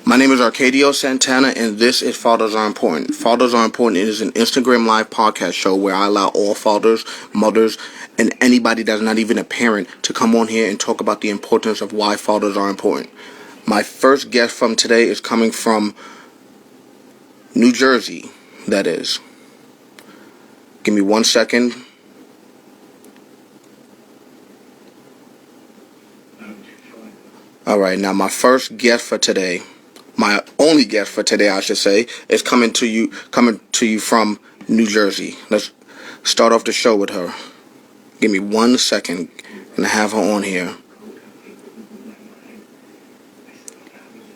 My name is Arcadio Santana, and this is Fathers Are Important. Fathers Are Important is an Instagram Live podcast show where I allow all fathers, mothers, and anybody that's not even a parent to come on here and talk about the importance of why fathers are important. My first guest from today is coming from New Jersey, that is. Give me 1 second. All right, now my first guest for today, my only guest for today, I should say, is coming to you from New Jersey. Let's start off the show with her. Give me 1 second and have her on here.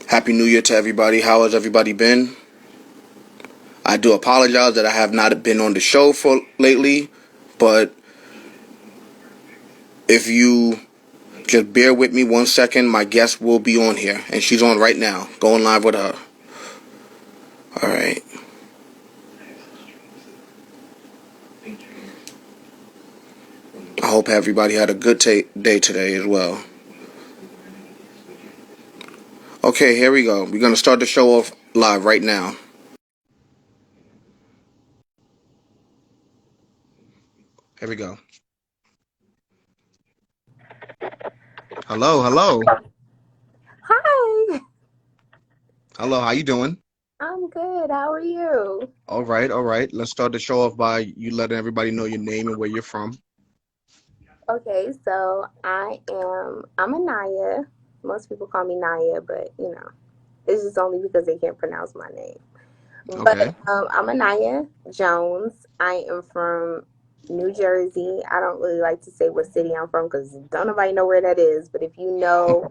Happy New Year to everybody. How has everybody been? I do apologize that I have not been on the show for lately, but if you just bear with me 1 second, my guest will be on here, and she's on right now, going live with her. All right. I hope everybody had a good day today as well. Okay, here we go. We're going to start the show off live right now. Here we go. Hello. Hi. Hello, how you doing? I'm good. How are you? All right. Let's start the show off by you letting everybody know your name and where you're from. Okay, so I'm Hanayah. Most people call me Naya, but it's just only because they can't pronounce my name. Okay. But I'm Hanayah Jones. I am from New Jersey. I don't really like to say what city I'm from because don't nobody know where that is. But if you know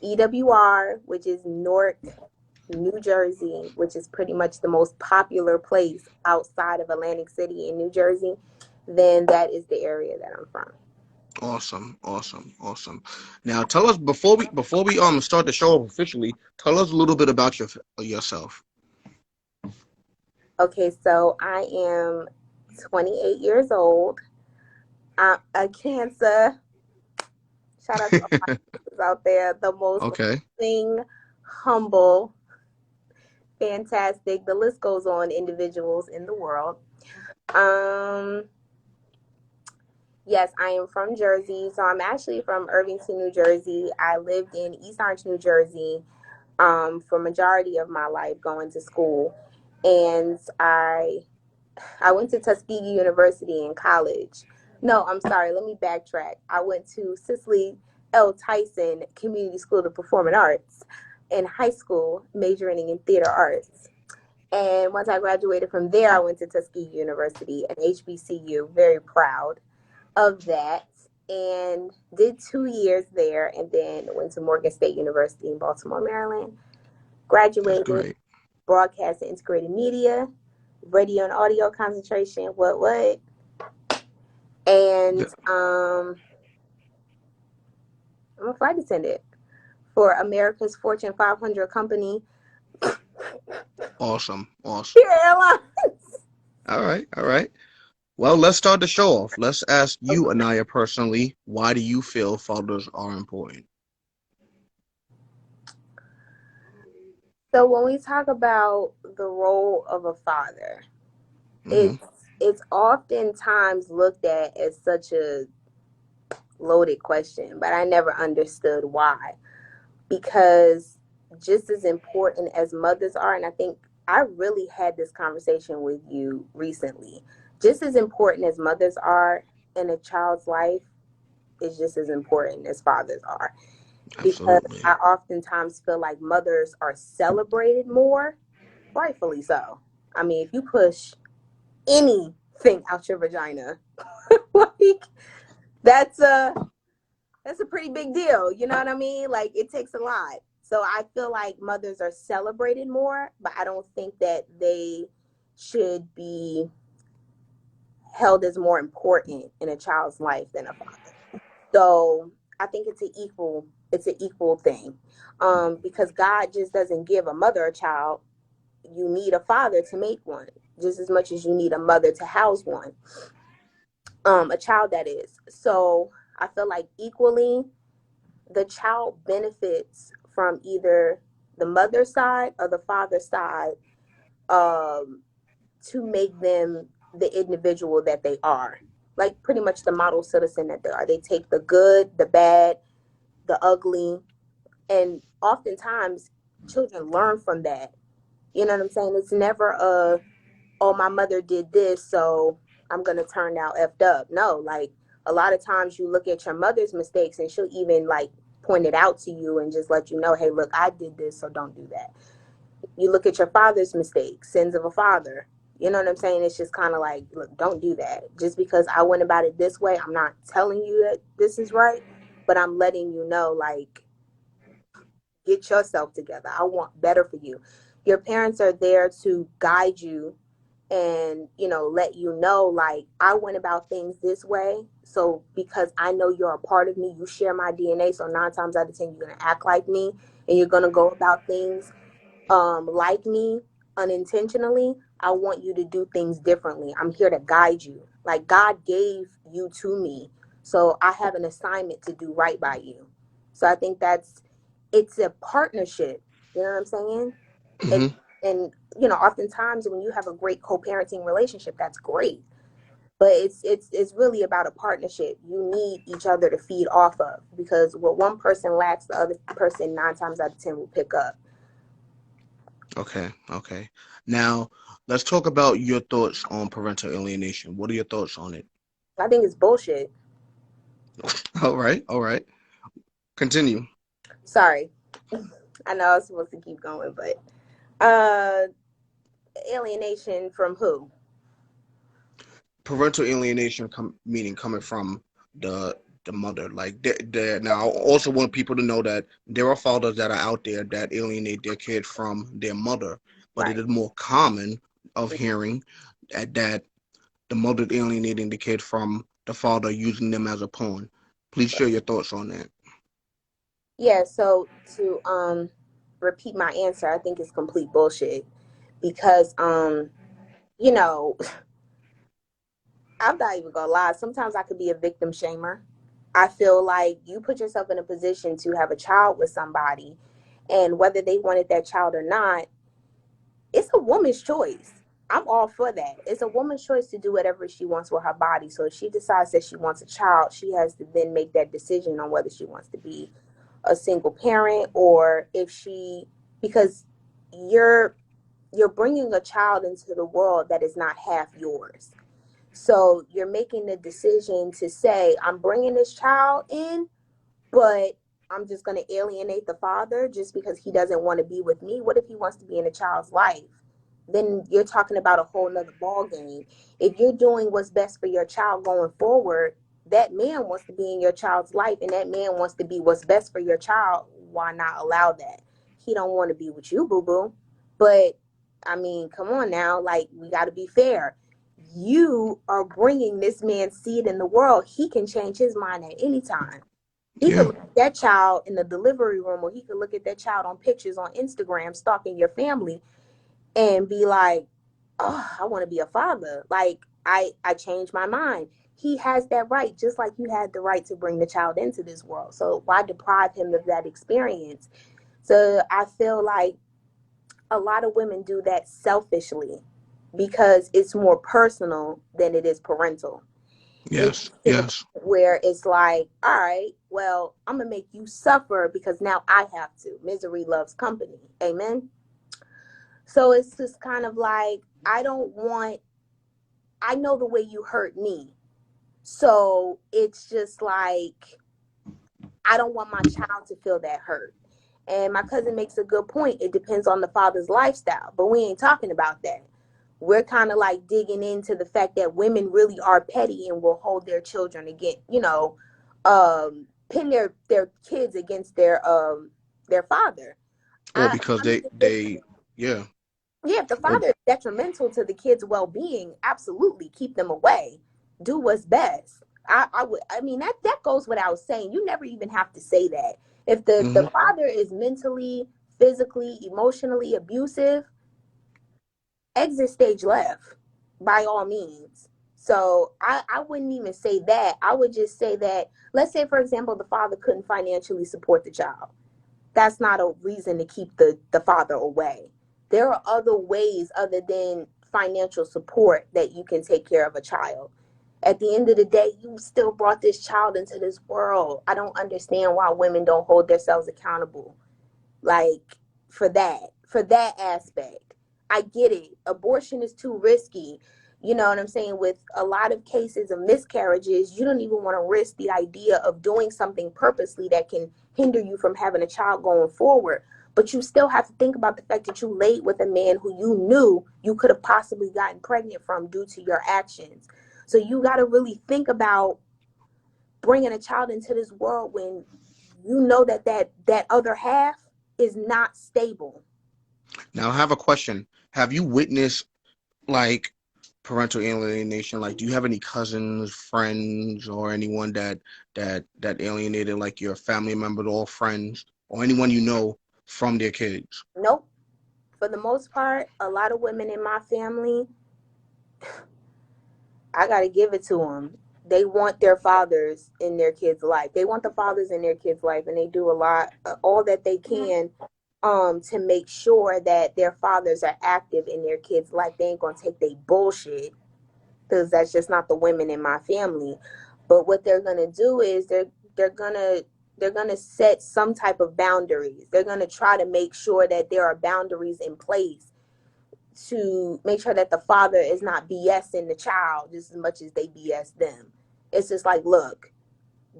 EWR, which is Newark, New Jersey, which is pretty much the most popular place outside of Atlantic City in New Jersey, then that is the area that I'm from. Awesome. Now tell us before we start the show off officially, tell us a little bit about yourself. Okay, so I am 28 years old. I'm a Cancer. Shout out to all my Cancers out there. The most Okay. loving, humble, fantastic. The list goes on. Individuals in the world. Um, Yes, I am from Jersey. So I'm actually from Irvington, New Jersey. I lived in East Orange, New Jersey, for majority of my life going to school. And I went to Tuskegee University in college. No, I'm sorry, let me backtrack. I went to Cicely L. Tyson Community School of Performing Arts in high school, majoring in theater arts. And once I graduated from there, I went to Tuskegee University, an HBCU, very proud of that, and did 2 years there, and then went to Morgan State University in Baltimore, Maryland. That's Graduated, great. broadcast and integrated media, radio and audio concentration, what, and Th- I'm a flight attendant for America's Fortune 500 company, Awesome. Spirit Airlines. All right. Well, let's start the show off. Let's ask you, Okay. Anaya, personally, why do you feel fathers are important? So when we talk about the role of a father, Hmm. it's it's oftentimes looked at as such a loaded question, but I never understood why. Because just as important as mothers are, and I think I really had this conversation with you recently, just as important as mothers are in a child's life is just as important as fathers are. Because Absolutely. I oftentimes feel like mothers are celebrated more, rightfully so. I mean, if you push anything out your vagina, like that's a that's a pretty big deal. You know what I mean? Like it takes a lot. So I feel like mothers are celebrated more, but I don't think that they should be held as more important in a child's life than a father. So I think it's an equal thing. Because God just doesn't give a mother a child. You need a father to make one, just as much as you need a mother to house one. A child that is. So I feel like equally the child benefits from either the mother's side or the father's side, um, to make them the individual that they are. Like pretty much the model citizen that they are. They take the good, the bad, the ugly, and oftentimes children learn from that. You know what I'm saying? It's never a, oh, my mother did this, so I'm gonna turn out effed up. No, like a lot of times you look at your mother's mistakes and she'll even like point it out to you and just let you know, hey, look, I did this, so don't do that. You look at your father's mistakes, sins of a father. You know what I'm saying? It's just kind of like, look, don't do that. Just because I went about it this way, I'm not telling you that this is right, but I'm letting you know, like, get yourself together. I want better for you. Your parents are there to guide you and, you know, let you know, like, I went about things this way. So because I know you're a part of me, you share my DNA. So 9 times out of 10, you're going to act like me and you're going to go about things like me unintentionally. I want you to do things differently. I'm here to guide you. Like God gave you to me. So I have an assignment to do right by you. So I think it's a partnership. You know what I'm saying? And Hmm. and you know, oftentimes when you have a great co-parenting relationship, that's great. But it's really about a partnership. You need each other to feed off of because what one person lacks, the other person 9 times out of 10 will pick up. Okay, okay. Now, let's talk about your thoughts on parental alienation. What are your thoughts on it? I think it's bullshit. All right, all right. Continue. Sorry. I know I was supposed to keep going, but uh alienation from who? Parental alienation meaning coming from the mother. Like now, I also want people to know that there are fathers that are out there that alienate their kid from their mother, but it Right. is more common of hearing that the mother alienating the kid from the father, using them as a pawn. Please share your thoughts on that. Yeah, so to repeat my answer, I think it's complete bullshit because you know, I'm not even gonna lie. Sometimes I could be a victim shamer. I feel like you put yourself in a position to have a child with somebody, and whether they wanted that child or not, it's a woman's choice. I'm all for that. It's a woman's choice to do whatever she wants with her body. So if she decides that she wants a child, she has to then make that decision on whether she wants to be a single parent or if she, because you're you're bringing a child into the world that is not half yours. So you're making the decision to say, I'm bringing this child in, but I'm just going to alienate the father just because he doesn't want to be with me. What if he wants to be in a child's life? Then you're talking about a whole nother ball game. If you're doing what's best for your child going forward, that man wants to be in your child's life and that man wants to be what's best for your child. Why not allow that? He don't want to be with you, boo boo. But I mean, come on now, like we got to be fair. You are bringing this man's seed in the world. He can change his mind at any time. He could Yeah. look at that child in the delivery room, or he could look at that child on pictures on Instagram, stalking your family, and be like, "Oh, I want to be a father." Like I changed my mind. He has that right, just like you had the right to bring the child into this world. So why deprive him of that experience? So I feel like a lot of women do that selfishly because it's more personal than it is parental. It Yes. to the Yes. point where it's like, all right, well, I'm gonna make you suffer because now I have to. Misery loves company. Amen. So it's just kind of like I don't want. I know the way you hurt me, so it's just like I don't want my child to feel that hurt. And my cousin makes a good point. It depends on the father's lifestyle, but we ain't talking about that. We're kind of like digging into the fact that women really are petty and will hold their children against, pin their kids against their father. Well, I because I mean, they yeah. yeah, if the Well, father is detrimental to the kid's well-being, absolutely keep them away. Do what's best. I would. I mean, that goes without saying. You never even have to say that. If the hmm. father is mentally, physically, emotionally abusive, exit stage left by all means. So I wouldn't even say that. I would just say that, let's say, for example, the father couldn't financially support the child. that's not a reason to keep the father away. There are other ways other than financial support that you can take care of a child. At the end of the day, you still brought this child into this world. I don't understand why women don't hold themselves accountable, like, for that aspect. I get it. Abortion is too risky. You know what I'm saying? With a lot of cases of miscarriages, you don't even want to risk the idea of doing something purposely that can hinder you from having a child going forward. But you still have to think about the fact that you laid with a man who you knew you could have possibly gotten pregnant from due to your actions. So you got to really think about bringing a child into this world when you know that other half is not stable. Now I have a question. Have you witnessed like parental alienation? Like, do you have any cousins, friends, or anyone that alienated like your family members or friends or anyone you know from their kids? Nope. For the most part, a lot of women in my family, I got to give it to them. They want their fathers in their kids' life. They want the fathers in their kids' life, and they do a lot, all that they can, to make sure that their fathers are active in their kids' life. They ain't gonna take they bullshit, because that's just not the women in my family. But what they're gonna do is they're gonna they're gonna set some type of boundaries. They're gonna try to make sure that there are boundaries in place to make sure that the father is not BSing the child just as much as they BS them. It's just like, look,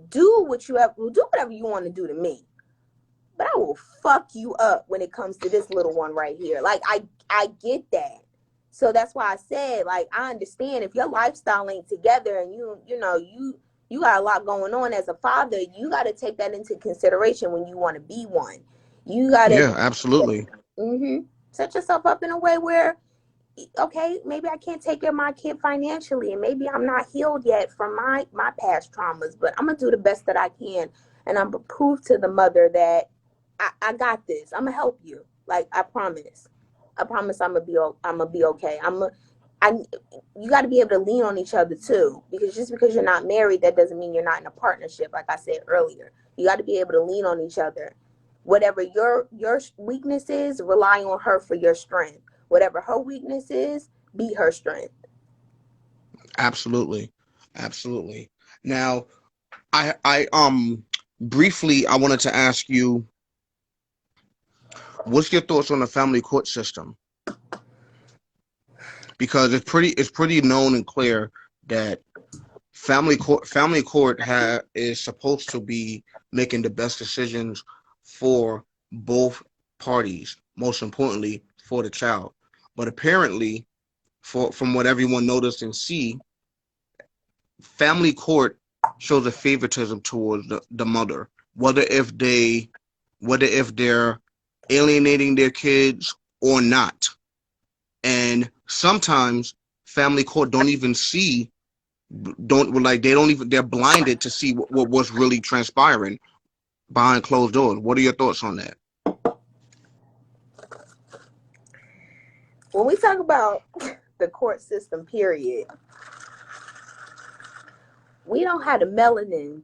do whatever you want to do to me, but I will fuck you up when it comes to this little one right here. Like, I get that. So that's why I said, like, I understand if your lifestyle ain't together and you got a lot going on as a father, you got to take that into consideration when you want to be one. You got to Yeah, absolutely. set yourself up in a way where, okay, maybe I can't take care of my kid financially, and maybe I'm not healed yet from my past traumas, but I'm gonna do the best that I can, and I'm gonna prove to the mother that I got this. I'm gonna help you. Like, I promise. I promise I'm gonna be okay. I You got to be able to lean on each other too, because just because you're not married, that doesn't mean you're not in a partnership. Like I said earlier, you got to be able to lean on each other. Whatever your weakness is, rely on her for your strength. Whatever her weakness is, be her strength. Absolutely. Absolutely. Now, I briefly I wanted to ask you, what's your thoughts on the family court system? Because it's pretty known and clear that family court is supposed to be making the best decisions for both parties, most importantly for the child. But apparently, from what everyone noticed and see, family court shows a favoritism towards the mother, whether if they whether if they're alienating their kids or not. And sometimes family court don't even, they're blinded to see what's really transpiring behind closed doors. What are your thoughts on that? When we talk about the court system, period, we don't have the melanin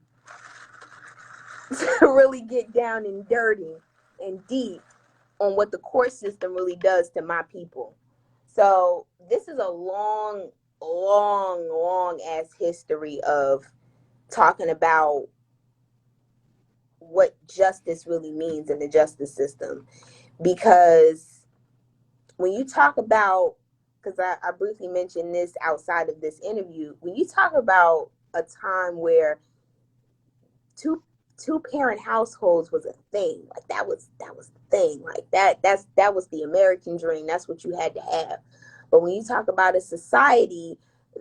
to really get down and dirty and deep on what the court system really does to my people. So this is a long, long, long ass history of talking about what justice really means in the justice system. Because when you talk about, because I briefly mentioned this outside of this interview, when you talk about a time where two two parent households was a thing, like that was the thing, like that was the American dream. That's what you had to have. But when you talk about a society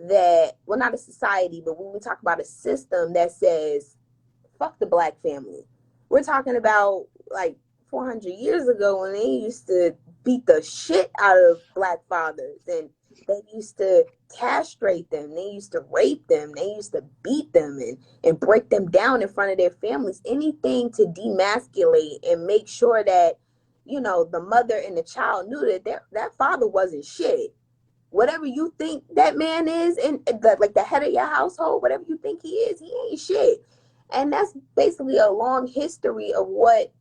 that, well, not a society, but when we talk about a system that says fuck the black family, we're talking about like 400 years ago when they used to beat the shit out of black fathers, and they used to castrate them, they used to rape them, they used to beat them and break them down in front of their families, anything to demasculate and make sure that, the mother and the child knew that that father wasn't shit. Whatever you think that man is, and like the head of your household, whatever you think he is, he ain't shit. And that's basically a long history of what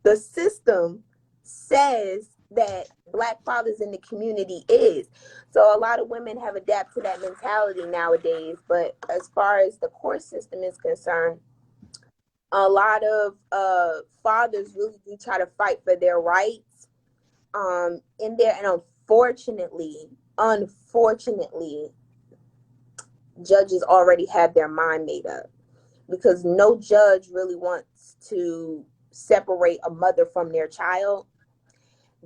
the system says that Black fathers in the community is. So a lot of women have adapted to that mentality nowadays. But as far as the court system is concerned, a lot of fathers really do try to fight for their rights in there, and unfortunately, judges already have their mind made up, because no judge really wants to separate a mother from their child.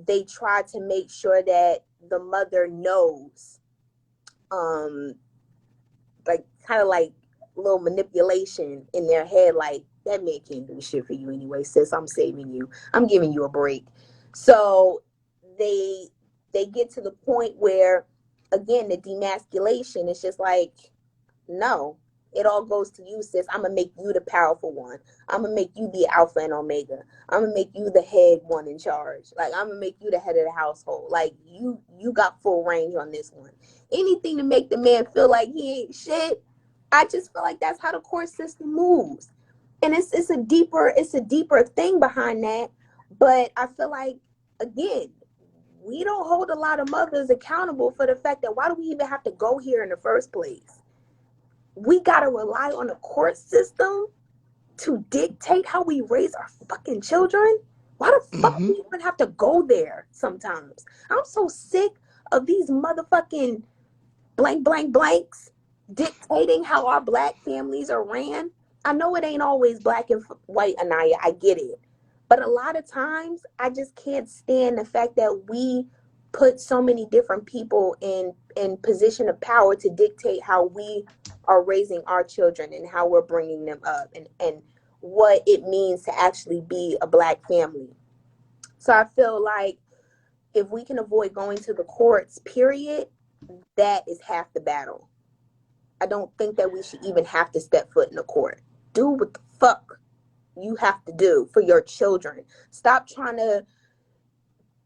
They try to make sure that the mother knows, um like kind of like little manipulation in their head, like that man can't do shit for you anyway, sis. I'm saving you, I'm giving you a break. So they they get to the point where, again, the demasculation is just like, no, it all goes to you, sis. I'm gonna make you the powerful one. I'm gonna make you be alpha and omega. I'm gonna make you the head one in charge. Like, I'm gonna make you the head of the household. Like, you got full range on this one. Anything to make the man feel like he ain't shit. I just feel like that's how the court system moves. And it's a deeper thing behind that. But I feel like, again, we don't hold a lot of mothers accountable for the fact that, why do we even have to go here in the first place? We gotta rely on the court system to dictate how we raise our fucking children? Why the fuck do we even have to go there sometimes? I'm so sick of these motherfucking blanks dictating how our Black families are ran. I know it ain't always black and white, Hanayah. I get it. But a lot of times, I just can't stand the fact that we put so many different people in position of power to dictate how we are raising our children and how we're bringing them up, and what it means to actually be a Black family. So I feel like if we can avoid going to the courts, period, that is half the battle. I don't think that we should even have to step foot in the court. Do what the fuck you have to do for your children. Stop trying to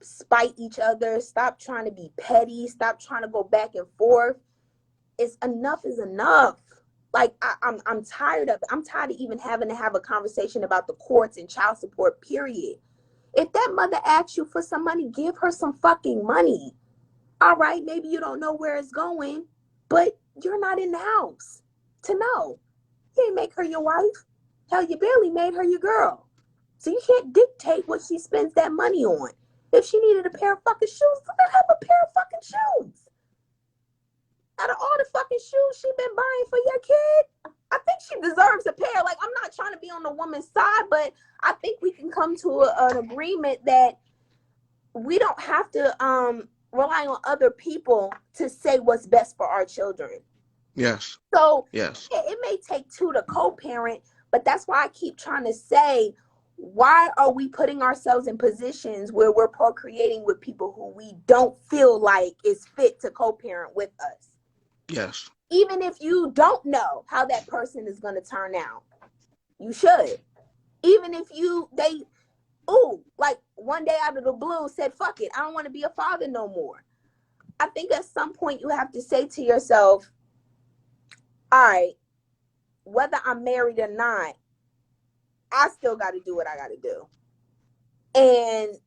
spite each other. Stop trying to be petty. Stop trying to go back and forth. It's enough is enough. Like, I'm tired of it. I'm tired of even having to have a conversation about the courts and child support, period. If that mother asks you for some money, give her some fucking money. All right, maybe you don't know where it's going, but you're not in the house to know. You ain't make her your wife. Hell, you barely made her your girl. So you can't dictate what she spends that money on. If she needed a pair of fucking shoes, let her have a pair of fucking shoes. Out of all the fucking shoes she been buying for your kid, I think she deserves a pair. Like, I'm not trying to be on the woman's side, but I think we can come to an agreement that we don't have to rely on other people to say what's best for our children. Yes. So Yes. it may take two to co-parent, but that's why I keep trying to say, why are we putting ourselves in positions where we're procreating with people who we don't feel like is fit to co-parent with us? Yes. Even if you don't know how that person is going to turn out, you should. Even if like one day out of the blue said, fuck it, I don't want to be a father no more. I think at some point you have to say to yourself, all right, whether I'm married or not, I still got to do what I got to do. And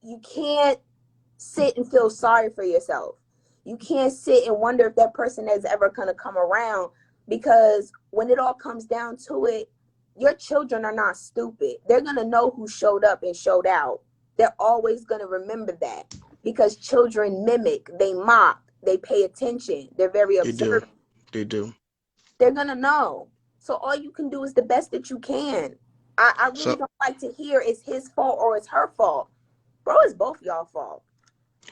you can't sit and feel sorry for yourself. You can't sit and wonder if that person is ever going to come around, because when it all comes down to it, your children are not stupid. They're going to know who showed up and showed out. They're always going to remember that, because children mimic, they mock, they pay attention, they're very They do. observant. They do. They're going to know. So all you can do is the best that you can. I really So don't like to hear it's his fault or it's her fault. Bro, it's both y'all fault.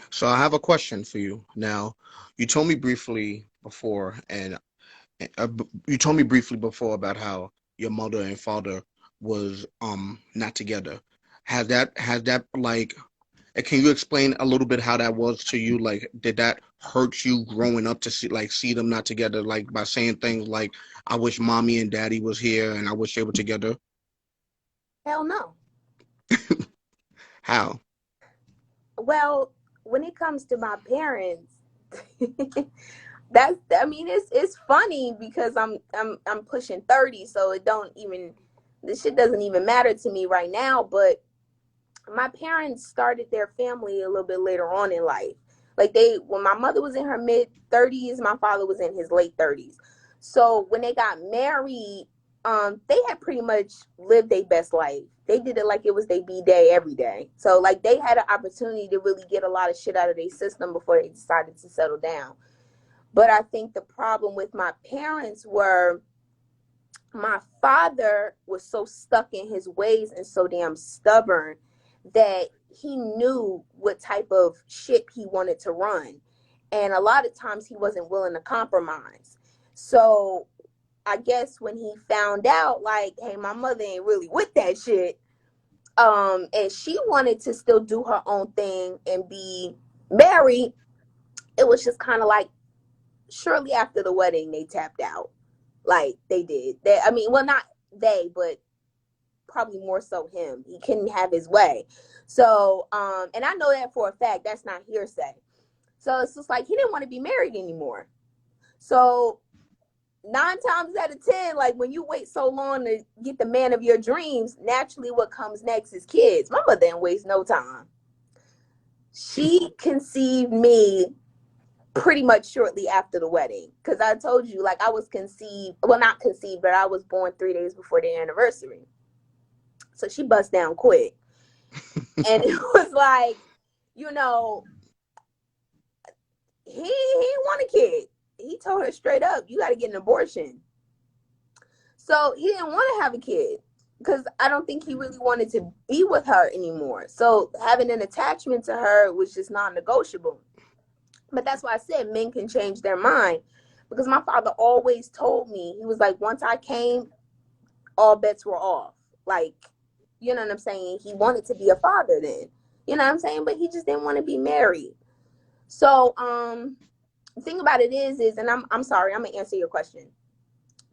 so I have a question for you. Now, you told me briefly before, and you told me briefly before about how your mother and father was not together. Has that like can you explain a little bit how that was to you? Like, did that hurt you growing up to see them not together? Like, by saying things like, "I wish mommy and daddy was here, and I wish they were together." Hell no. How? Well, when it comes to my parents, it's funny because I'm pushing 30, so it don't even this shit doesn't even matter to me right now. But my parents started their family a little bit later on in life. Like when my mother was in her mid 30s, my father was in his late 30s. So when they got married, they had pretty much lived their best life. They did it like it was their B day every day. So like they had an opportunity to really get a lot of shit out of their system before they decided to settle down. But I think the problem with my parents were my father was so stuck in his ways and so damn stubborn that he knew what type of shit he wanted to run. And a lot of times he wasn't willing to compromise. So I guess when he found out, like, hey, my mother ain't really with that shit, and she wanted to still do her own thing and be married, it was just kind of like shortly after the wedding, they tapped out. Like they did. I mean, well, not they, but probably more so him. He couldn't have his way. So, and I know that for a fact. That's not hearsay. So it's just like he didn't want to be married anymore. So 9 times out of 10, like when you wait so long to get the man of your dreams, naturally what comes next is kids. My mother didn't waste no time. She conceived me pretty much shortly after the wedding, because I told you, like, I was conceived, well, not conceived, but I was born 3 days before the anniversary. So she bust down quick. And it was like, you know, he didn't want a kid. He told her straight up, you got to get an abortion. So he didn't want to have a kid because I don't think he really wanted to be with her anymore. So having an attachment to her was just non-negotiable. But that's why I said men can change their mind, because my father always told me, he was like, once I came, all bets were off. Like, you know what I'm saying? He wanted to be a father then. You know what I'm saying? But he just didn't want to be married. So, the thing about it is, and I'm sorry, I'm gonna answer your question.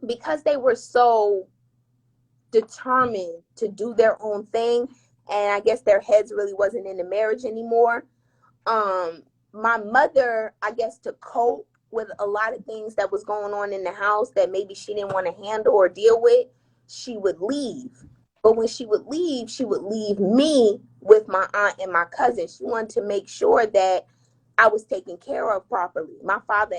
Because they were so determined to do their own thing, and I guess their heads really wasn't in the marriage anymore. My mother, I guess, to cope with a lot of things that was going on in the house that maybe she didn't want to handle or deal with, she would leave. But when she would leave me with my aunt and my cousin. She wanted to make sure that I was taken care of properly. My father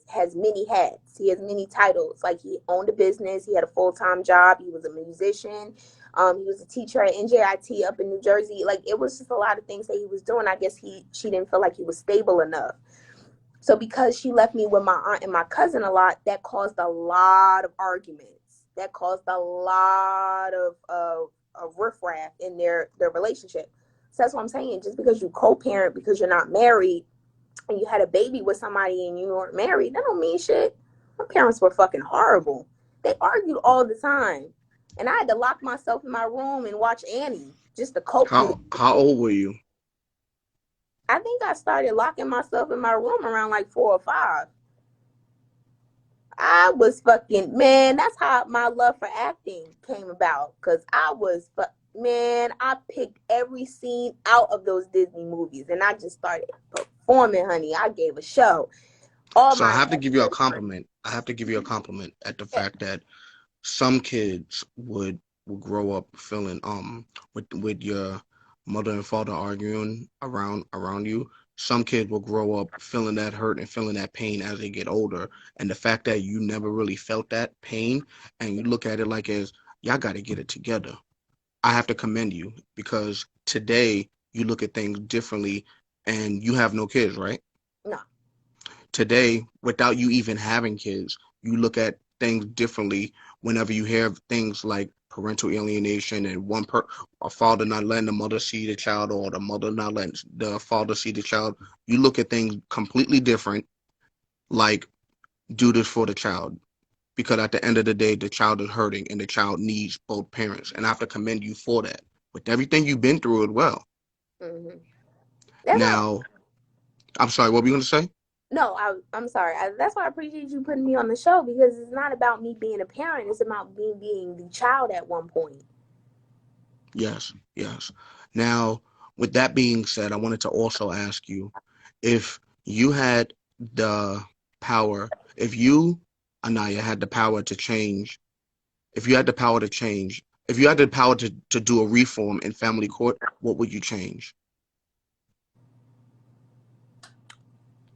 has many hats. He has many titles. Like, he owned a business. He had a full-time job. He was a musician. He was a teacher at NJIT up in New Jersey. Like, it was just a lot of things that he was doing. I guess she didn't feel like he was stable enough. So because she left me with my aunt and my cousin a lot, that caused a lot of arguments. That caused a lot of riffraff in their relationship. So that's what I'm saying. Just because you co-parent, because you're not married, and you had a baby with somebody and you weren't married, that don't mean shit. My parents were fucking horrible. They argued all the time. And I had to lock myself in my room and watch Annie just to cope through How old were you? I think I started locking myself in my room around like 4 or 5. I was fucking, man, that's how my love for acting came about. Cause man, I picked every scene out of those Disney movies and I just started performing, honey. I gave a show. All So I my have to give you a extras. compliment. I have to give you a compliment at the Yeah. fact that some kids would grow up feeling with your mother and father arguing around you. Some kids will grow up feeling that hurt and feeling that pain as they get older. And the fact that you never really felt that pain and you look at it like as y'all got to get it together. I have to commend you because today you look at things differently and you have no kids, right? No. Today, without you even having kids, you look at things differently whenever you hear things like parental alienation and a father not letting the mother see the child or the mother not letting the father see the child. You look at things completely different, like do this for the child. Because at the end of the day, the child is hurting and the child needs both parents. And I have to commend you for that. With everything you've been through as well. Mm-hmm. That's why. Now, I'm sorry, what were you going to say? No, I'm sorry. That's why I appreciate you putting me on the show, because it's not about me being a parent. It's about me being the child at one point. Yes, yes. Now, with that being said, I wanted to also ask you if you had the power, if you, Anaya, had the power to change, if you had the power to change, If you had the power to do a reform in family court, what would you change?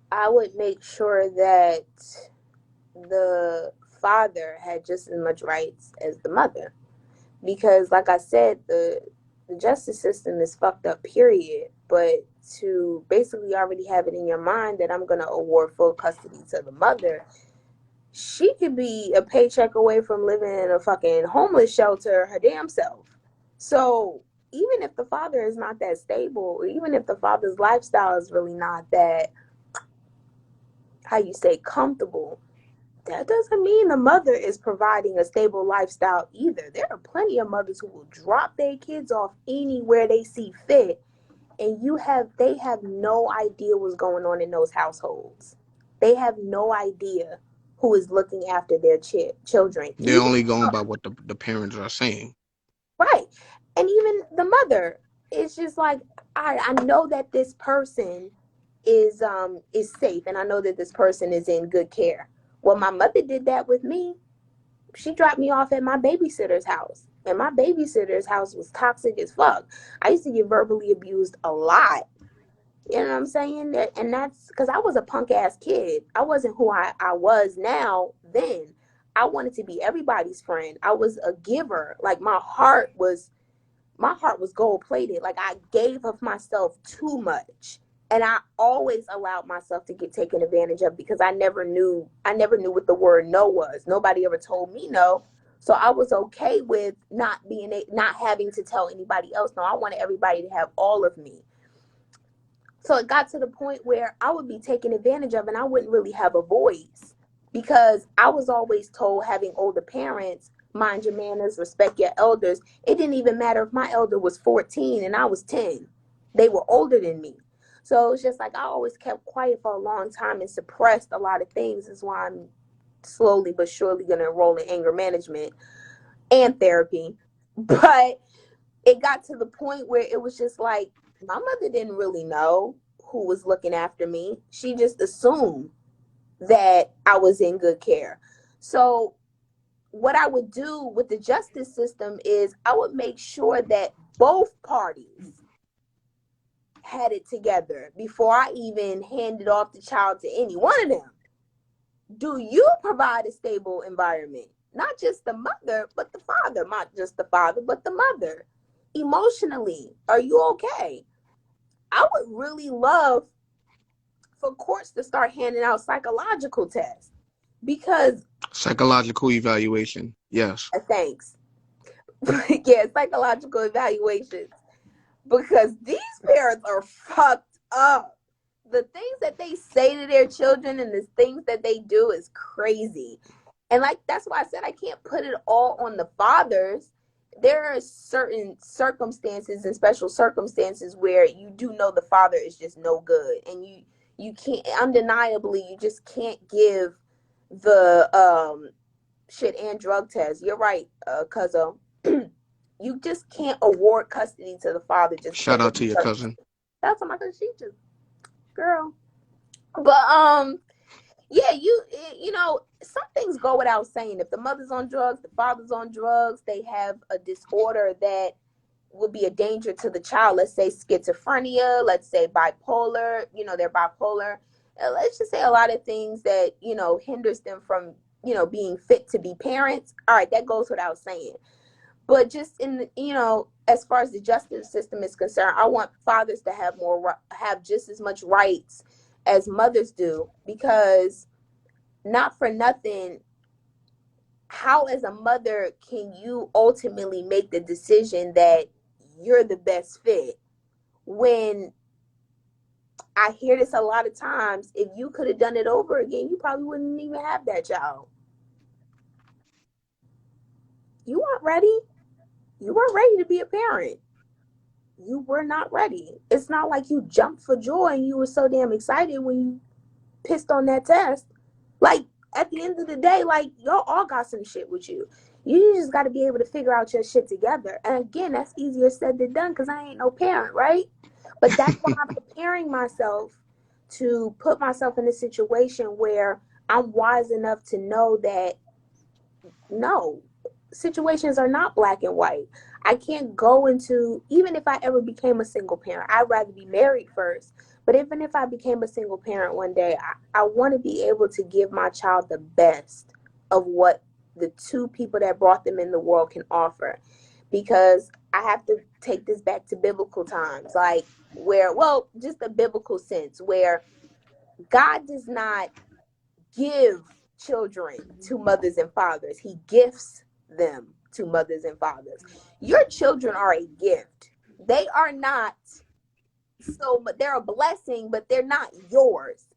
I would make sure that the father had just as much rights as the mother. Because like I said, the justice system is fucked up, period. But to basically already have it in your mind that I'm gonna award full custody to the mother, she could be a paycheck away from living in a fucking homeless shelter her damn self. So even if the father is not that stable, or even if the father's lifestyle is really not that, how you say, comfortable, that doesn't mean the mother is providing a stable lifestyle either. There are plenty of mothers who will drop their kids off anywhere they see fit, and they have no idea what's going on in those households. They have no idea who is looking after their children. They're Even only going by what the parents are saying. right, and even the mother is just like, I know that this person is safe, and I know that this person is in good care. Well, my mother did that with me. She dropped me off at my babysitter's house, and my babysitter's house was toxic as fuck. I used to get verbally abused a lot. You know what I'm saying? And that's because I was a punk ass kid. I wasn't who I was now then. I wanted to be everybody's friend. I was a giver. Like my heart was gold plated. Like I gave of myself too much. And I always allowed myself to get taken advantage of because I never knew what the word no was. Nobody ever told me no. So I was okay with not having to tell anybody else no. I wanted everybody to have all of me. So it got to the point where I would be taken advantage of and I wouldn't really have a voice because I was always told, having older parents, mind your manners, respect your elders. It didn't even matter if my elder was 14 and I was 10. They were older than me. So it's just like I always kept quiet for a long time and suppressed a lot of things. That's why I'm slowly but surely going to enroll in anger management and therapy. But it got to the point where it was just like my mother didn't really know who was looking after me. She just assumed that I was in good care. So what I would do with the justice system is I would make sure that both parties had it together before I even handed off the child to any one of them. Do you provide a stable environment? Not just the mother, but the father. Not just the father, but the mother. Emotionally, are you okay? I would really love for courts to start handing out psychological tests because, Psychological evaluation. Yes. thanks. Yeah, psychological evaluations because these parents are fucked up. The things that they say to their children and the things that they do is crazy. And like that's why I said I can't put it all on the fathers. There are certain circumstances and special circumstances where you do know the father is just no good, and you can't, undeniably, you just can't give the shit and drug test. You're right, cuzzo. You just can't award custody to the father just because Shout of out to your cousin. that's my cousin. She just girl, but yeah, some things go without saying. If the mother's on drugs, the father's on drugs, they have a disorder that would be a danger to the child. Let's say schizophrenia, let's say bipolar, they're bipolar. Let's just say a lot of things that, hinders them from, being fit to be parents. All right, that goes without saying. But just as far as the justice system is concerned, I want fathers to have just as much rights as mothers do, because not for nothing, how as a mother can you ultimately make the decision that you're the best fit when I hear this a lot of times? If you could have done it over again, you probably wouldn't even have that child. You weren't ready. You weren't ready to be a parent. You were not ready. It's not like you jumped for joy and you were so damn excited when you pissed on that test. Like, at the end of the day, like, y'all all got some shit with you. You just got to be able to figure out your shit together. And again, that's easier said than done because I ain't no parent, right? But that's why I'm preparing myself to put myself in a situation where I'm wise enough to know that no, situations are not black and white. I can't go into, even if I ever became a single parent, I'd rather be married first. But even if I became a single parent one day, I want to be able to give my child the best of what the two people that brought them in the world can offer. Because I have to take this back to biblical times, like where, well, just a biblical sense where God does not give children to mothers and fathers. He gifts them to mothers and fathers. Your children are a gift. They are not so, but they're a blessing, but they're not yours.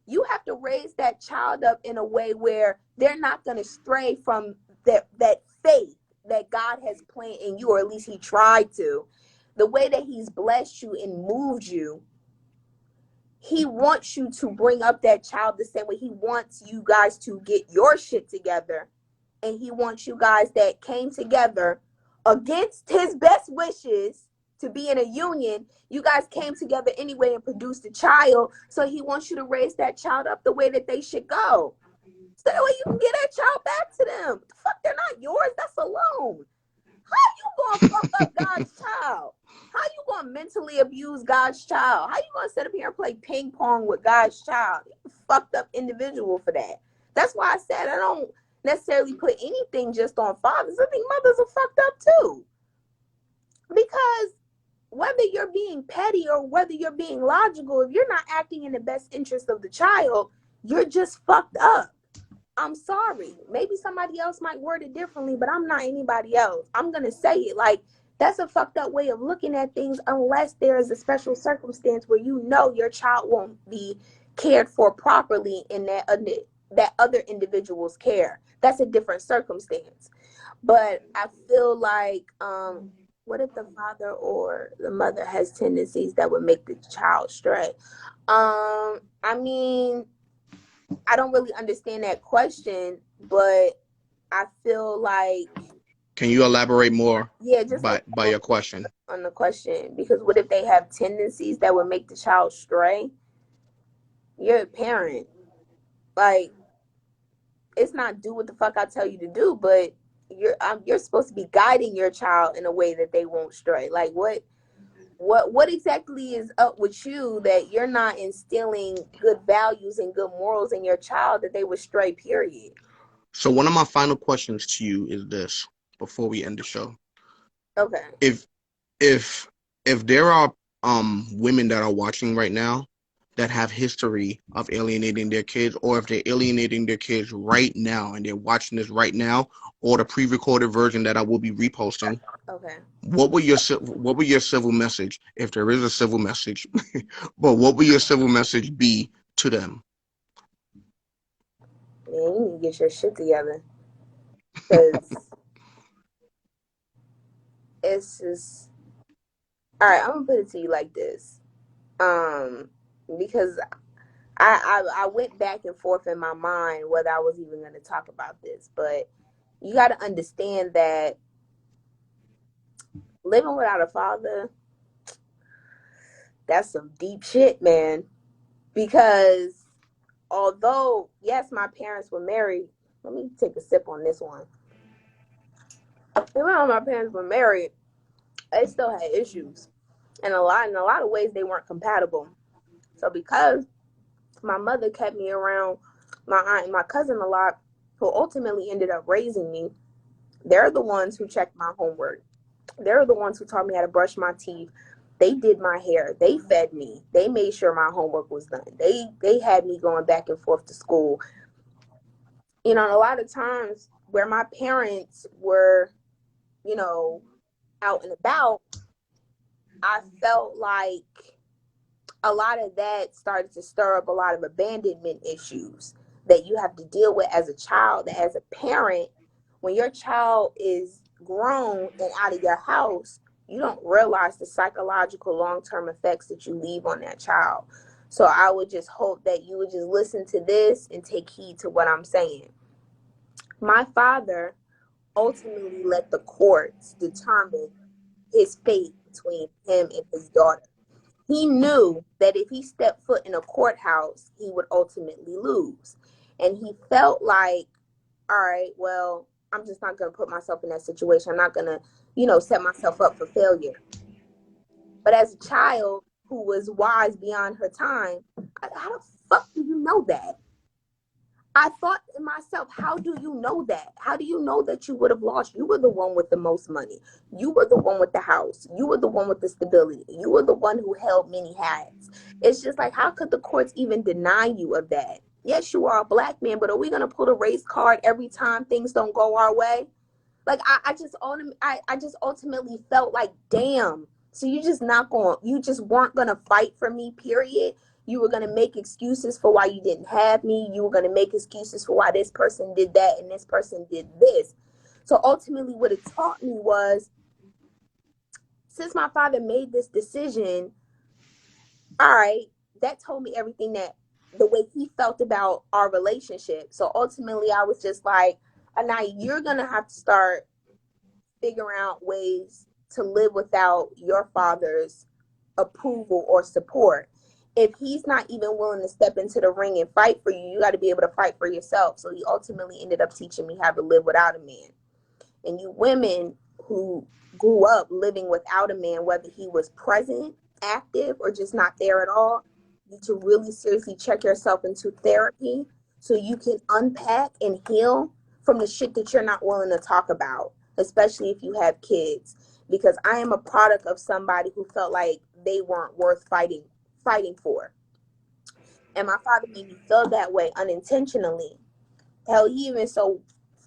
You have to raise that child up in a way where they're not going to stray from that faith that God has planted in you, or at least he tried to. The way that he's blessed you and moved you, he wants you to bring up that child the same way. He wants you guys to get your shit together. And he wants you guys that came together against his best wishes to be in a union. You guys came together anyway and produced a child. So he wants you to raise that child up the way that they should go. So that way you can get that child back to them. The fuck, they're not yours. That's a loan. How you gonna fuck up God's child? How you gonna mentally abuse God's child? How you gonna sit up here and play ping pong with God's child? You're a fucked up individual for that. That's why I said I don't necessarily put anything just on fathers. I think mothers are fucked up too. Because whether you're being petty or whether you're being logical, if you're not acting in the best interest of the child, you're just fucked up. I'm sorry. Maybe somebody else might word it differently, but I'm not anybody else. I'm going to say it like that's a fucked up way of looking at things unless there is a special circumstance where you know your child won't be cared for properly in that other individual's care. That's a different circumstance. But I feel like what if the father or the mother has tendencies that would make the child stray? I mean, I don't really understand that question, but I feel like, Can you elaborate more yeah, just by your question? on the question, because what if they have tendencies that would make the child stray? You're a parent. Like, it's not do what the fuck I tell you to do, but you're supposed to be guiding your child in a way that they won't stray. Like, what exactly is up with you that you're not instilling good values and good morals in your child that they would stray, period? So one of my final questions to you is this before we end the show. Okay. If if if there are women that are watching right now that have history of alienating their kids, or if they're alienating their kids right now and they're watching this right now, or the pre-recorded version that I will be reposting, Okay. what would your civil message, if there is a civil message, but what would your civil message be to them? Man, you need to get your shit together. Because it's just, all right, I'm gonna put it to you like this. Because I went back and forth in my mind whether I was even gonna talk about this, but you gotta understand that living without a father, that's some deep shit, man. Because although, yes, my parents were married, let me take a sip on this one. Even though my parents were married, they still had issues. And in a lot of ways they weren't compatible. So because my mother kept me around my aunt and my cousin a lot, who ultimately ended up raising me, they're the ones who checked my homework. They're the ones who taught me how to brush my teeth. They did my hair. They fed me. They made sure my homework was done. They had me going back and forth to school. You know, and a lot of times where my parents were, you know, out and about, I felt like a lot of that started to stir up a lot of abandonment issues that you have to deal with as a child, that as a parent, when your child is grown and out of your house, you don't realize the psychological long-term effects that you leave on that child. So I would just hope that you would just listen to this and take heed to what I'm saying. My father ultimately let the courts determine his fate between him and his daughter. He knew that if he stepped foot in a courthouse, he would ultimately lose. And he felt like, all right, well, I'm just not going to put myself in that situation. I'm not going to, set myself up for failure. But as a child who was wise beyond her time, how the fuck do you know that? I thought to myself, how do you know that? How do you know that you would have lost? You were the one with the most money. You were the one with the house. You were the one with the stability. You were the one who held many hats. It's just like, how could the courts even deny you of that? Yes, you are a black man, but are we going to pull the race card every time things don't go our way? Like, I just ultimately felt like, damn. So you just weren't going to fight for me, period. You were going to make excuses for why you didn't have me. You were going to make excuses for why this person did that and this person did this. So ultimately what it taught me was, since my father made this decision, all right, that told me everything, that the way he felt about our relationship. So ultimately I was just like, Hanayah, you're going to have to start figuring out ways to live without your father's approval or support. If he's not even willing to step into the ring and fight for you, you got to be able to fight for yourself. So he ultimately ended up teaching me how to live without a man. And you women who grew up living without a man, whether he was present, active, or just not there at all, need to really seriously check yourself into therapy so you can unpack and heal from the shit that you're not willing to talk about, especially if you have kids. Because I am a product of somebody who felt like they weren't worth fighting for. And my father made me feel that way unintentionally. Hell, he even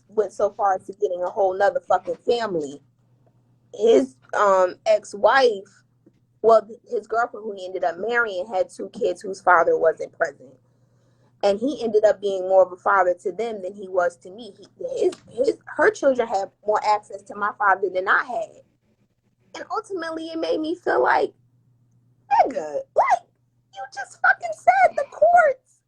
went so far as to getting a whole nother fucking family. His ex-wife, well, his girlfriend who he ended up marrying, had 2 kids whose father wasn't present. And he ended up being more of a father to them than he was to me. Her children had more access to my father than I had. And ultimately it made me feel like, nigga, like, you just fucking said the courts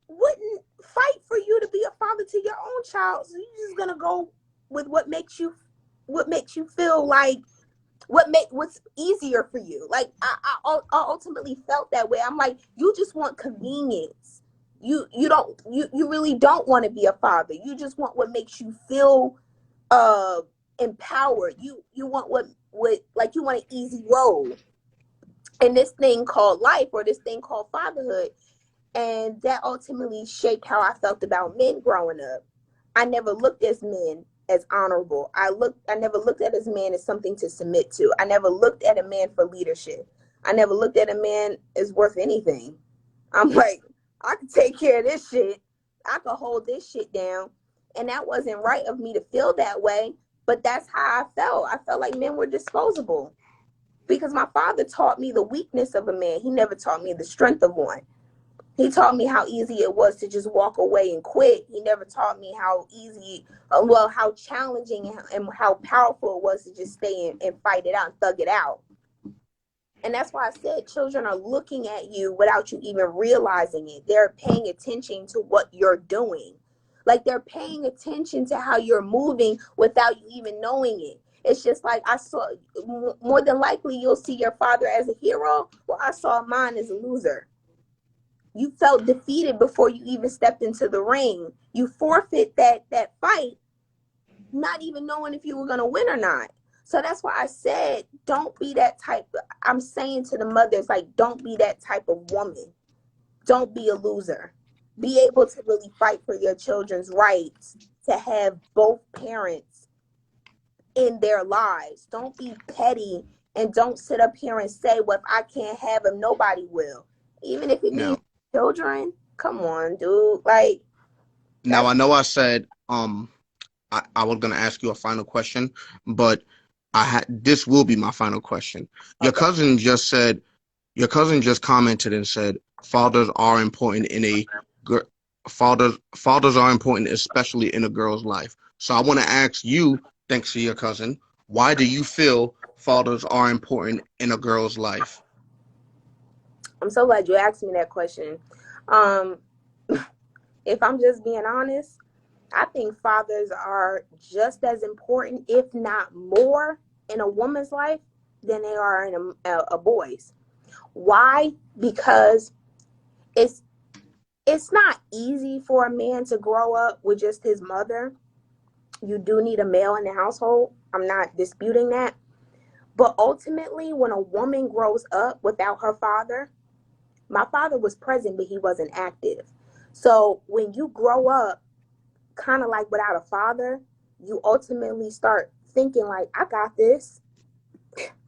wouldn't fight for you to be a father to your own child. So you're just gonna go with what makes you feel like what's easier for you. Like I ultimately felt that way. I'm like, you just want convenience. You really don't want to be a father. You just want what makes you feel empowered. You want what like, you want an easy road in this thing called life, or this thing called fatherhood. And that ultimately shaped how I felt about men growing up. I never looked at men as honorable. I never looked at as man as something to submit to. I never looked at a man for leadership. I never looked at a man as worth anything. I'm like, I can take care of this shit. I can hold this shit down. And that wasn't right of me to feel that way, but that's how I felt. I felt like men were disposable because my father taught me the weakness of a man. He never taught me the strength of one. He taught me how easy it was to just walk away and quit. He never taught me how how challenging and how powerful it was to just stay and fight it out and thug it out. And that's why I said children are looking at you without you even realizing it. They're paying attention to what you're doing. Like, they're paying attention to how you're moving without you even knowing it. It's just like, I saw, more than likely you'll see your father as a hero. Well, I saw mine as a loser. You felt defeated before you even stepped into the ring. You forfeit that fight, not even knowing if you were going to win or not. So that's why I said, don't be that type. I'm saying to the mothers, like, don't be that type of woman. Don't be a loser. Be able to really fight for your children's rights to have both parents in their lives. Don't be petty, and don't sit up here and say, well, if I can't have him, nobody will. Even if it means children. Come on, dude. Like, now I know I said I was gonna ask you a final question, but this will be my final question. Your okay. cousin just commented and said fathers are important in a fathers are important, especially in a girl's life. So I want to ask you, thanks to your cousin, why do you feel fathers are important in a girl's life? I'm so glad you asked me that question. Um, if I'm just being honest, I think fathers are just as important, if not more, in a woman's life than they are in a boy's. Why? Because it's not easy for a man to grow up with just his mother. You do need a male in the household. I'm not disputing that. But ultimately, when a woman grows up without her father, my father was present, but he wasn't active. So when you grow up kind of like without a father, you ultimately start thinking like, I got this.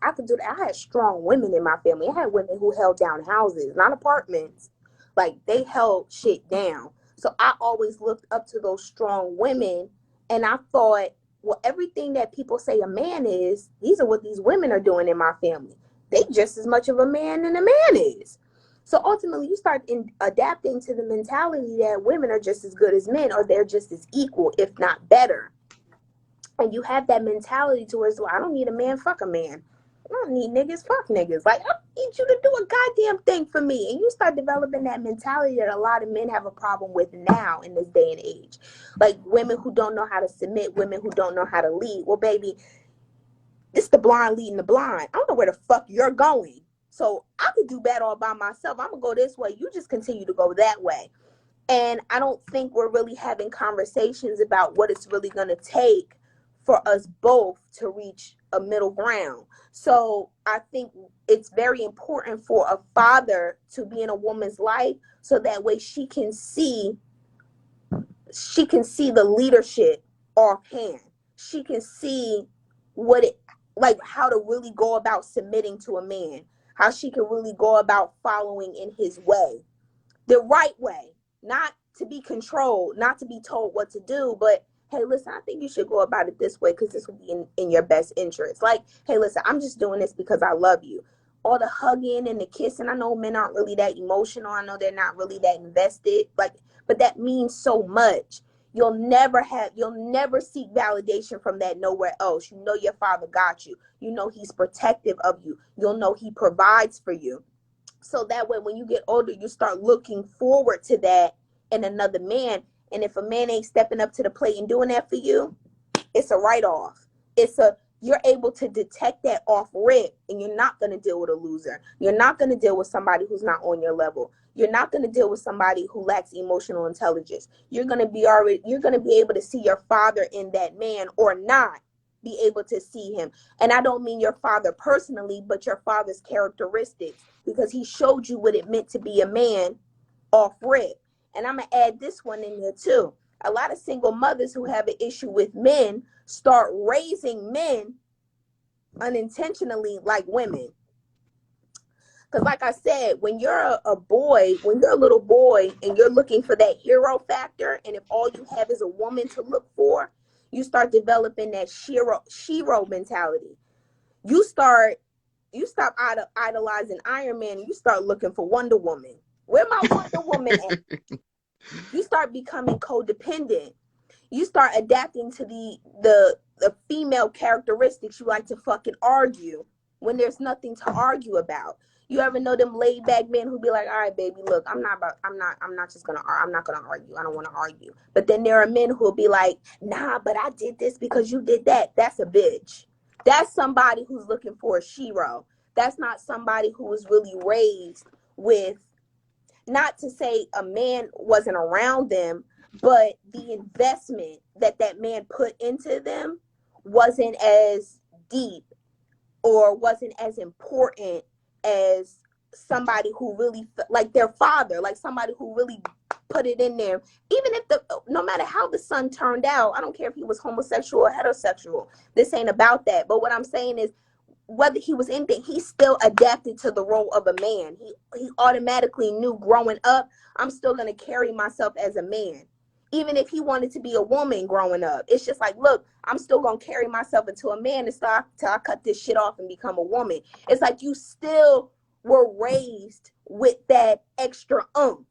I could do that. I had strong women in my family. I had women who held down houses, not apartments. Like they held shit down. So I always looked up to those strong women, and I thought, well, everything that people say a man is, these are what these women are doing in my family. They just as much of a man than a man is. So ultimately, you start adapting to the mentality that women are just as good as men, or they're just as equal, if not better. And you have that mentality towards, well, I don't need a man, fuck a man. I don't need niggas, fuck niggas. Like, I need you to do a goddamn thing for me. And you start developing that mentality that a lot of men have a problem with now in this day and age. Like women who don't know how to submit, women who don't know how to lead. Well, baby, it's the blind leading the blind. I don't know where the fuck you're going. So I could do that all by myself. I'm going to go this way. You just continue to go that way. And I don't think we're really having conversations about what it's really going to take for us both to reach a middle ground. So I think it's very important for a father to be in a woman's life so that way she can see the leadership offhand. She can see what it like how to really go about submitting to a man, how she can really go about following in his way, the right way, not to be controlled, not to be told what to do, but hey, listen, I think you should go about it this way because this will be in your best interest. Like, hey, listen, I'm just doing this because I love you. All the hugging and the kissing, I know men aren't really that emotional. I know they're not really that invested, like, but that means so much. You'll never seek validation from that nowhere else. You know your father got you. You know he's protective of you. You'll know he provides for you. So that way, when you get older, you start looking forward to that in another man. And if a man ain't stepping up to the plate and doing that for you, it's a write-off. You're able to detect that off rip, and you're not going to deal with a loser. You're not going to deal with somebody who's not on your level. You're not going to deal with somebody who lacks emotional intelligence. You're going to be able to see your father in that man, or not be able to see him. And I don't mean your father personally, but your father's characteristics, because he showed you what it meant to be a man off rip. And I'm going to add this one in there too. A lot of single mothers who have an issue with men start raising men unintentionally like women. Because like I said, when you're a boy, when you're a little boy and you're looking for that hero factor, and if all you have is a woman to look for, you start developing that shero mentality. You stop idolizing Iron Man and you start looking for Wonder Woman. Where my Wonder Woman at? You start becoming codependent. You start adapting to the female characteristics. You like to fucking argue when there's nothing to argue about. You ever know them laid back men who be like, all right, baby, look, I'm not gonna argue. I don't want to argue. But then there are men who will be like, nah, but I did this because you did that. That's a bitch. That's somebody who's looking for a shero. That's not somebody who was really raised with, not to say a man wasn't around them, but the investment that man put into them wasn't as deep or wasn't as important as somebody who really, like their father, like somebody who really put it in there. Even if no matter how the son turned out, I don't care if he was homosexual or heterosexual. This ain't about that. But what I'm saying is, whether he was anything, he still adapted to the role of a man. He automatically knew growing up, I'm still going to carry myself as a man. Even if he wanted to be a woman growing up, it's just like, look, I'm still going to carry myself into a man until I cut this shit off and become a woman. It's like you still were raised with that extra oomph.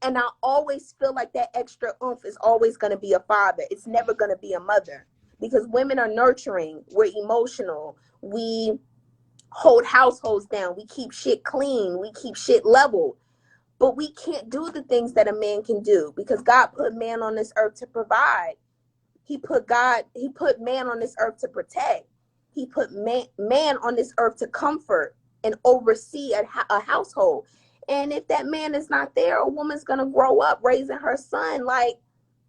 And I always feel like that extra oomph is always going to be a father. It's never going to be a mother, because women are nurturing. We're emotional. We hold households down. We keep shit clean. We keep shit leveled. But we can't do the things that a man can do, because God put man on this earth to provide. He put man on this earth to protect. He put man on this earth to comfort and oversee a household. And if that man is not there, a woman's going to grow up raising her son like,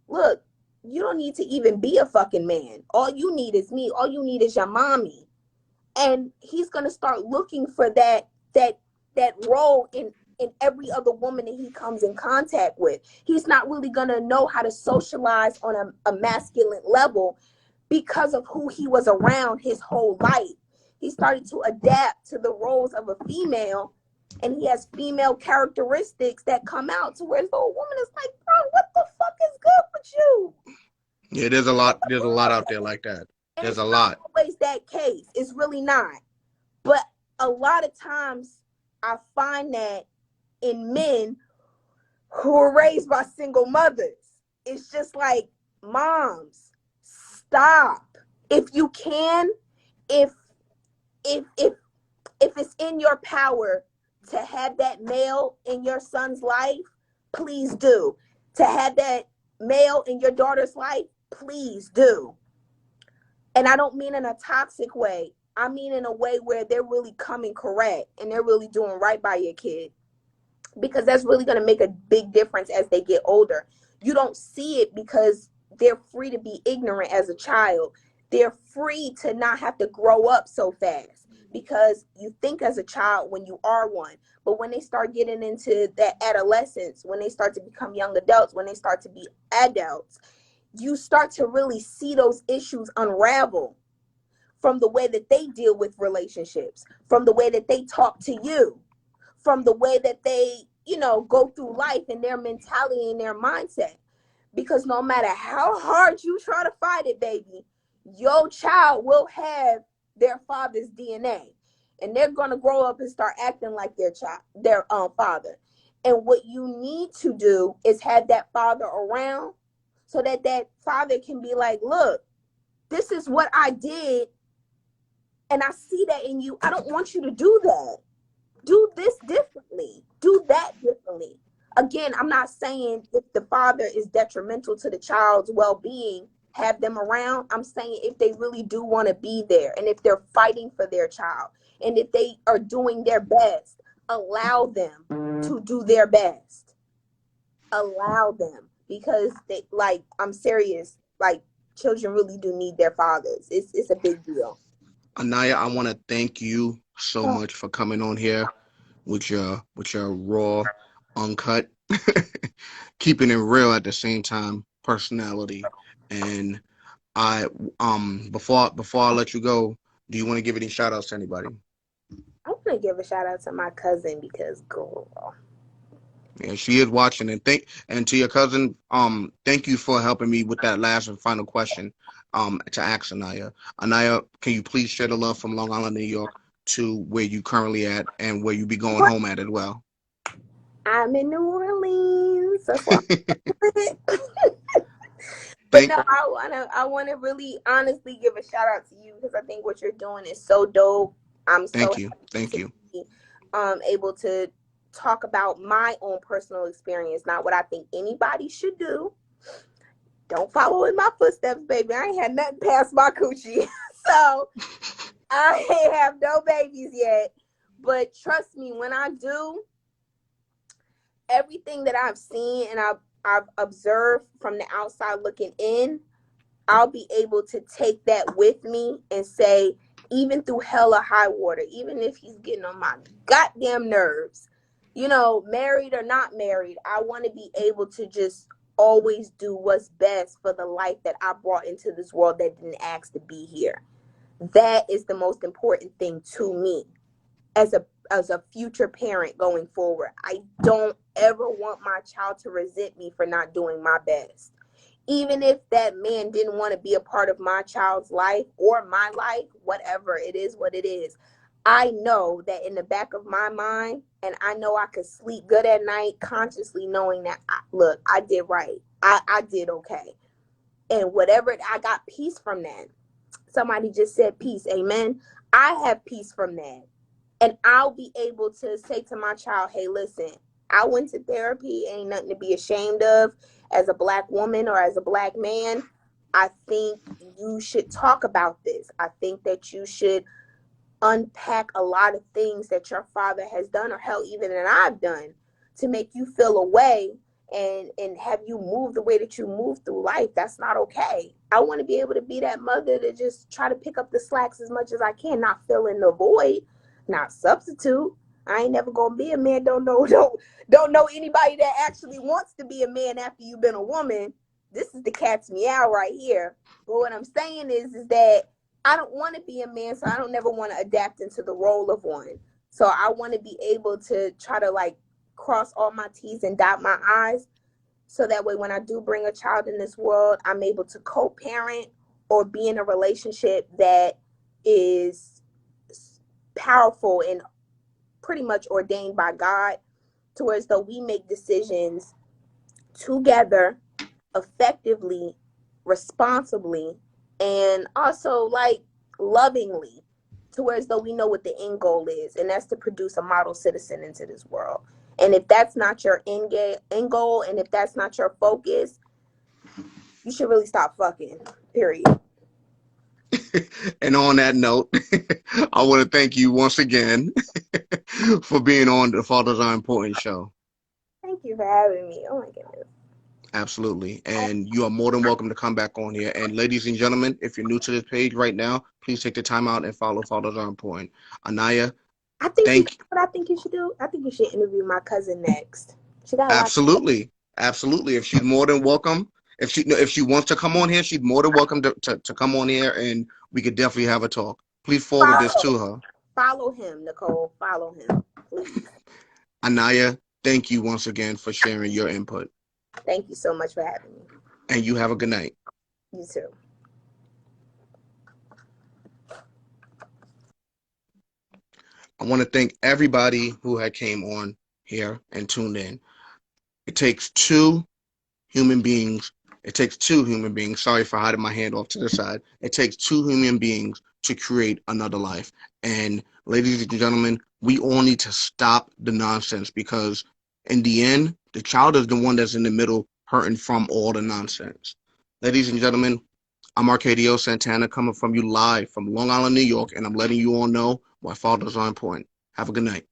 look, you don't need to even be a fucking man. All you need is me. All you need is your mommy. And he's gonna start looking for that role in every other woman that he comes in contact with. He's not really gonna know how to socialize on a masculine level because of who he was around his whole life. He started to adapt to the roles of a female, and he has female characteristics that come out to where the old woman is like, bro, what the fuck is good with you? Yeah, there's a lot. There's a lot out there like that. And There's it's a not lot. always that case. It's really not. But a lot of times I find that in men who are raised by single mothers, it's just like, moms, stop. If you can, if if if if it's in your power to have that male in your son's life, please do. To have that male in your daughter's life, please do. And I don't mean in a toxic way. I mean in a way where they're really coming correct and they're really doing right by your kid. Because that's really going to make a big difference as they get older. You don't see it because they're free to be ignorant as a child. They're free to not have to grow up so fast because you think as a child when you are one. But when they start getting into that adolescence, when they start to become young adults, when they start to be adults, you start to really see those issues unravel from the way that they deal with relationships, from the way that they talk to you, from the way that they, go through life and their mentality and their mindset. Because no matter how hard you try to fight it, baby, your child will have their father's DNA. And they're gonna grow up and start acting like their father. And what you need to do is have that father around so that that father can be like, look, this is what I did, and I see that in you. I don't want you to do that. Do this differently. Do that differently. Again, I'm not saying if the father is detrimental to the child's well-being, have them around. I'm saying if they really do want to be there and if they're fighting for their child and if they are doing their best, allow them to do their best. Allow them, because they, like, I'm serious, like, children really do need their fathers. It's a big deal. Anaya, I want to thank you so much for coming on here with your raw, uncut, keeping it real at the same time, personality. And I before I let you go, do you want to give any shout outs to anybody? I want to give a shout out to my cousin because, girl, Yeah, she is watching, and to your cousin, thank you for helping me with that last and final question, to ask Anaya. Anaya, can you please share the love from Long Island, New York, to where you currently at and where you be going home at as well? I'm in New Orleans. That's why. But Thank, no, I wanna really honestly give a shout out to you because I think what you're doing is so dope. I'm so thank you, happy thank to you. be able to talk about my own personal experience, not what I think anybody should do. Don't follow in my footsteps, baby. I ain't had nothing past my coochie. So I ain't have no babies yet. But trust me, when I do, everything that I've seen and I've observed from the outside looking in, I'll be able to take that with me and say, even through hell or high water, even if he's getting on my goddamn nerves, married or not married, I want to be able to just always do what's best for the life that I brought into this world that didn't ask to be here. That is the most important thing to me as a future parent going forward. I don't ever want my child to resent me for not doing my best. Even if that man didn't want to be a part of my child's life or my life, whatever, it is what it is. I know that in the back of my mind, and I know I could sleep good at night consciously knowing that, look, I did right. I did okay. And whatever, I got peace from that. Somebody just said peace. Amen. I have peace from that. And I'll be able to say to my child, hey, listen, I went to therapy. Ain't nothing to be ashamed of. As a Black woman or as a Black man, I think you should talk about this. I think that you should unpack a lot of things that your father has done, or hell, even that I've done, to make you feel a way and have you move the way that you move through life. That's not okay. I want to be able to be that mother to just try to pick up the slacks as much as I can, not fill in the void, not substitute. I ain't never gonna be a man. Don't know anybody that actually wants to be a man after you've been a woman. This is the cat's meow right here. But what I'm saying is that I don't want to be a man, so I don't never want to adapt into the role of one. So I want to be able to try to like cross all my T's and dot my I's, so that way when I do bring a child in this world, I'm able to co-parent or be in a relationship that is powerful and pretty much ordained by God, to where as though we make decisions together effectively, responsibly, and also like lovingly, to where as though we know what the end goal is, and that's to produce a model citizen into this world. And if that's not your end goal, and if that's not your focus, you should really stop fucking. Period. And on that note, I want to thank you once again for being on the Fathers Are Important show. Thank you for having me. Oh my goodness. Absolutely. And you are more than welcome to come back on here. And ladies and gentlemen, if you're new to this page right now, please take the time out and follow Fathers Are Important. Hanayah, I think what I think you should do. I think you should interview my cousin next. She got a lot. Absolutely. Absolutely. If she's more than welcome, if she wants to come on here, she's more than welcome to come on here, and we could definitely have a talk. Please forward this to her. Follow him, Nicole. Follow him, please. Hanayah, thank you once again for sharing your input. Thank you so much for having me. And you have a good night. You too. I want to thank everybody who had came on here and tuned in. It takes two human beings. Sorry for hiding my hand off to the side. It takes two human beings to create another life. And ladies and gentlemen, we all need to stop the nonsense, because in the end, the child is the one that's in the middle hurting from all the nonsense. Ladies and gentlemen, I'm Arcadio Santana, coming from you live from Long Island, New York, and I'm letting you all know why fathers are important. Have a good night.